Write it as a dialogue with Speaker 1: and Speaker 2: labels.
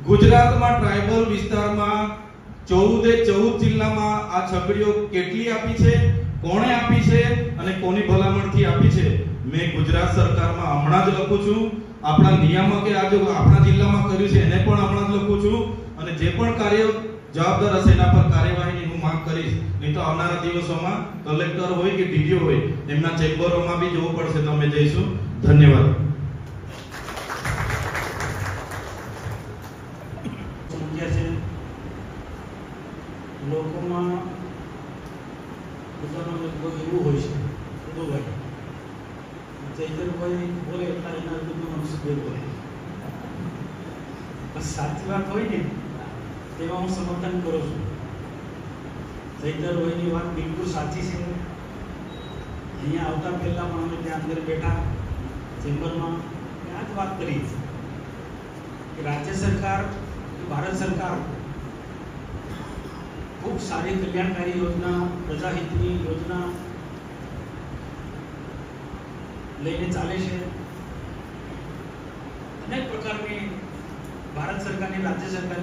Speaker 1: ગુજરાતમાં ટ્રાઇબલ વિસ્તારમાં 14 જિલ્લામાં આ છગડીઓ કેટલી આપી છે, કોણે આપી છે અને કોની ભલામણથી આપી છે, મેં ગુજરાત સરકારમાં હમણાં જ લખું છું. આપણા નિયામકે આ જો આપણા જિલ્લામાં કર્યું છે એને પણ હમણાં જ લખું છું. અને જે પણ કાર્ય જવાબદાર હશે એના પર કાર્યવાહીની હું માંગ કરીશ. નહીં તો આવનારા દિવસોમાં કલેક્ટર હોય કે ડીડીઓ હોય એમના ચેમ્બરોમાં બી જવું પડશે તો અમે જઈશું. ધન્યવાદ.
Speaker 2: લોકોમાં પોતાનો લગભગ એવું હોય છે બધું ભાઈ ચૈતરભાઈ બોલે એટલા એના બધું મનસુખભાઈ બોલે, પણ સાચી વાત હોય ને તેમાં હું સમર્થન કરું છું. ચૈતરભાઈની વાત બિલકુલ સાચી છે. અહીંયા આવતા પહેલા પણ અમે ત્યાં અંદર બેઠા ચેમ્બરમાં આ જ વાત કરી કે રાજ્ય સરકાર, ભારત સરકાર ખૂબ સારી કલ્યાણકારી યોજના, પ્રજાહિતની યોજના લઈને ચાલે છે. અનેક પ્રકારની ભારત સરકારની, રાજ્ય સરકાર